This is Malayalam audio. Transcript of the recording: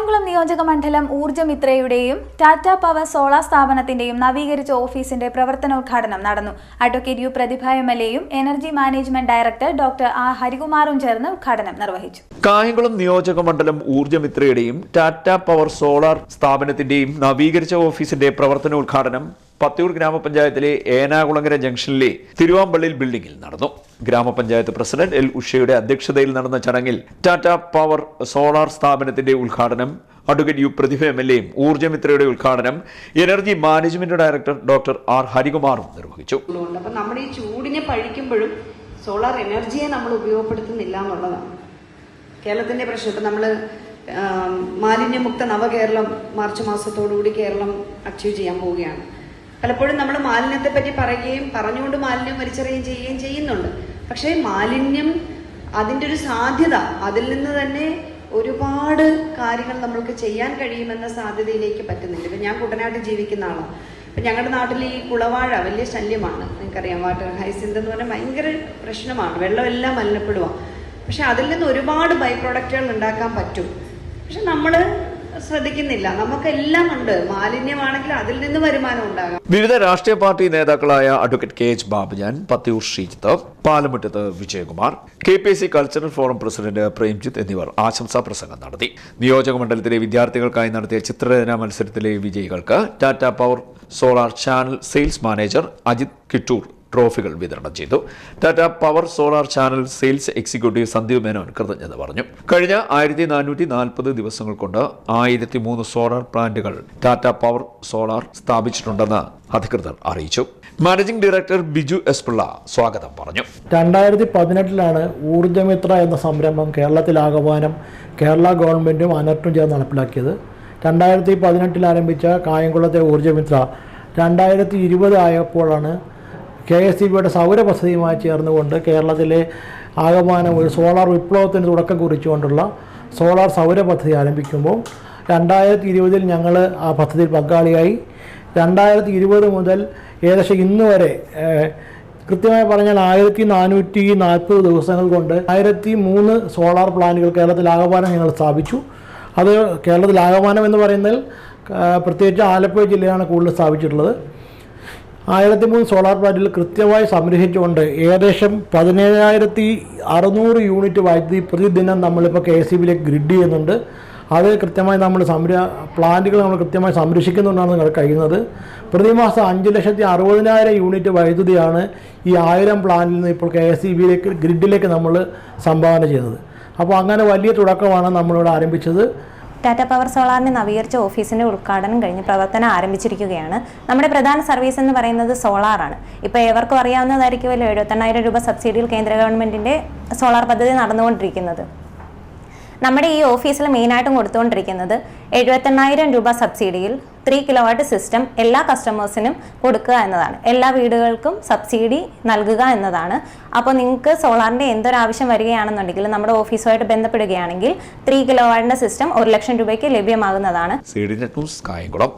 കായംകുളം നിയോജക മണ്ഡലം ഊർജ്ജമിത്രയുടെയും ടാറ്റ പവർ സോളാർ സ്ഥാപനത്തിന്റെയും നവീകരിച്ച ഓഫീസിന്റെ പ്രവർത്തനോദ്ഘാടനം നടന്നു. അഡ്വക്കേറ്റ് യു പ്രതിഭ എംഎൽഎയും energy management director doctor R ഹരികുമാറും ചേർന്ന് ഉദ്ഘാടനം നിർവഹിച്ചു. കായംകുളം നിയോജക മണ്ഡലം ഊർജ്ജമിത്രയുടെയും ടാറ്റ പവർ സോളാർ സ്ഥാപനത്തിന്റെയും നവീകരിച്ച ഓഫീസിന്റെ പ്രവർത്തനോദ്ഘാടനം പത്തിയൂർ ഗ്രാമപഞ്ചായത്തിലെ ഏനാകുളങ്ങര ജംഗ്ഷനിലെ തിരുവാമ്പള്ളിൽ ബിൽഡിംഗിൽ നടന്നു. ഗ്രാമപഞ്ചായത്ത് പ്രസിഡന്റ് എൽ ഉഷയുടെ അധ്യക്ഷതയിൽ നടന്ന ചടങ്ങിൽ ടാറ്റ പവർ സോളാർ സ്ഥാപനത്തിന്റെ ഉദ്ഘാടനം അഡ്വക്കേറ്റ് യു പ്രതിഭ എംഎൽഎയും ഊർജ്ജമിത്രയുടെ ഉദ്ഘാടനം energy management director doctor R ഹരികുമാറും നിർവഹിച്ചു. അപ്പോൾ നമ്മുടെ ഈ ചൂടിനെ പഴിക്കുമ്പോഴും സോളാർ എനർജിയെ നമ്മൾ ഉപയോഗപ്പെടുത്തുന്നില്ല എന്നുള്ളതാണ് കേരളത്തിന്റെ പ്രശ്നം. ഇപ്പം നമ്മൾ മാലിന്യമുക്ത നവകേരളം മാർച്ച് മാസത്തോടുകൂടി കേരളം അച്ചീവ് ചെയ്യാൻ പോവുകയാണ്. പലപ്പോഴും നമ്മൾ മാലിന്യത്തെ പറ്റി പറയുകയും പറഞ്ഞുകൊണ്ട് മാലിന്യം വലിച്ചെറിയുകയും ചെയ്യുന്നുണ്ട്. പക്ഷേ മാലിന്യം അതിൻ്റെ ഒരു സാധ്യത, അതിൽ നിന്ന് തന്നെ ഒരുപാട് കാര്യങ്ങൾ നമ്മൾക്ക് ചെയ്യാൻ കഴിയുമെന്ന സാധ്യതയിലേക്ക് പറ്റുന്നില്ല. ഇപ്പം ഞാൻ കുട്ടനാട്ടിൽ ജീവിക്കുന്ന ആളാണ്. ഇപ്പം ഞങ്ങളുടെ നാട്ടിൽ ഈ കുളവാഴ വലിയ ശല്യമാണ്. നിങ്ങൾക്കറിയാം, വാട്ടർ ഹൈസിന്ത് എന്ന് പറഞ്ഞാൽ ഭയങ്കര പ്രശ്നമാണ്. വെള്ളമെല്ലാം മലിനപ്പെടുക. പക്ഷെ അതിൽ നിന്ന് ഒരുപാട് ബൈ പ്രോഡക്റ്റുകൾ ഉണ്ടാക്കാൻ പറ്റും. പക്ഷെ നമ്മൾ ശ്രദ്ധിക്കുന്നില്ല. നമുക്കെല്ലാം ഉണ്ട്. മാലിന്യമാണെങ്കിൽ അതിൽ നിന്ന് വരുമാനം ഉണ്ടാകാം. വിവിധ രാഷ്ട്രീയ പാർട്ടി നേതാക്കളായ advocate K H Babujan, Pathiyoor Sreejith, Palamuttathu Vijayakumar, KPC cultural forum president Premjith എന്നിവർ ആശംസാ പ്രസംഗം നടത്തി. നിയോജക മണ്ഡലത്തിലെ വിദ്യാർത്ഥികൾക്കായി നടത്തിയ ചിത്രരചനാ മത്സരത്തിലെ വിജയികൾക്ക് Tata Power Solar channel sales manager Ajith Kittoor ട്രോഫികൾ വിതരണം ചെയ്തു. Tata Power Solar channel sales executive Sandeep Menon കൃതജ്ഞത പറഞ്ഞു. കഴിഞ്ഞ 1440 ദിവസങ്ങൾ കൊണ്ട് 1003 സോളാർ പ്ലാന്റുകൾ ടാറ്റ പവർ സോളാർ സ്ഥാപിച്ചിട്ടുണ്ടെന്ന് അധികൃതർ അറിയിച്ചു. Managing director Biju S Pillai സ്വാഗതം പറഞ്ഞു. 2018 ഊർജ്ജമിത്ര എന്ന സംരംഭം കേരളത്തിലാകമാനം കേരള ഗവൺമെന്റും അനർട്ടും ചേർന്ന് നടപ്പിലാക്കിയത്. 2018 ആരംഭിച്ച കായംകുളത്തെ ഊർജ്ജമിത്ര 2020 ആയപ്പോഴാണ് KSEBിയുടെ സൗര പദ്ധതിയുമായി ചേർന്നുകൊണ്ട് കേരളത്തിലെ ആകമാനം ഒരു സോളാർ വിപ്ലവത്തിന് തുടക്കം കുറിച്ചുകൊണ്ടുള്ള സോളാർ സൗര പദ്ധതി ആരംഭിക്കുമ്പോൾ 2020 ഞങ്ങൾ ആ പദ്ധതിയിൽ പങ്കാളിയായി. 2020 മുതൽ ഏകദേശം ഇന്ന് വരെ കൃത്യമായി പറഞ്ഞാൽ 1440 ദിവസങ്ങൾ കൊണ്ട് 1003 സോളാർ പ്ലാന്റുകൾ കേരളത്തിലാകമാനം ഞങ്ങൾ സ്ഥാപിച്ചു. അത് കേരളത്തിലാകമാനം എന്ന് പറയുന്നതിൽ പ്രത്യേകിച്ച് ആലപ്പുഴ ജില്ലയാണ് കൂടുതൽ സ്ഥാപിച്ചിട്ടുള്ളത്. 1003 സോളാർ പ്ലാന്റുകൾ കൃത്യമായി സംരക്ഷിച്ചുകൊണ്ട് ഏകദേശം 17,600 യൂണിറ്റ് വൈദ്യുതി പ്രതിദിനം നമ്മളിപ്പോൾ KSEBിലേക്ക് ഗ്രിഡ് ചെയ്യുന്നുണ്ട്. അത് കൃത്യമായി നമ്മൾ പ്ലാന്റുകൾ നമ്മൾ കൃത്യമായി സംരക്ഷിക്കുന്നുകൊണ്ടാണ് നിങ്ങൾ കഴിയുന്നത്. പ്രതിമാസം 5,60,000 യൂണിറ്റ് വൈദ്യുതിയാണ് ഈ 1000 പ്ലാന്റിൽ നിന്ന് ഇപ്പോൾ KSEBിലേക്ക് ഗ്രിഡിലേക്ക് നമ്മൾ സംഭാവന ചെയ്യുന്നത്. അപ്പോൾ അങ്ങനെ വലിയ തുടക്കമാണ് നമ്മളിവിടെ ആരംഭിച്ചത്. ടാറ്റ പവർ സോളാറിന്റെ നവീകരിച്ച ഓഫീസിന്റെ ഉദ്ഘാടനം കഴിഞ്ഞ് പ്രവർത്തനം ആരംഭിച്ചിരിക്കുകയാണ്. നമ്മുടെ പ്രധാന സർവീസ് എന്ന് പറയുന്നത് സോളാറാണ്. ഇപ്പോൾ ഏവർക്കും അറിയാവുന്നതായിരിക്കുമല്ലോ 78,000 രൂപ സബ്സിഡിയിൽ കേന്ദ്ര ഗവൺമെന്റിന്റെ സോളാർ പദ്ധതി നടന്നുകൊണ്ടിരിക്കുന്നത്. നമ്മുടെ ഈ ഓഫീസിൽ മെയിനായിട്ടും കൊടുത്തുകൊണ്ടിരിക്കുന്നത് 78,000 രൂപ സബ്സിഡിയിൽ 3 കിലോവാട്ട് സിസ്റ്റം എല്ലാ കസ്റ്റമേഴ്സിനും കൊടുക്കുക എന്നതാണ്. എല്ലാ വീടുകൾക്കും സബ്സിഡി നൽകുക എന്നതാണ്. അപ്പോൾ നിങ്ങൾക്ക് സോളാറിൻ്റെ എന്തൊരാവശ്യം വരികയാണെന്നുണ്ടെങ്കിൽ നമ്മുടെ ഓഫീസുമായിട്ട് ബന്ധപ്പെടുകയാണെങ്കിൽ 3 കിലോവാട്ടിൻ്റെ സിസ്റ്റം 1 ലക്ഷം രൂപയ്ക്ക് ലഭ്യമാകുന്നതാണ്. CDNet news Kayamkulam.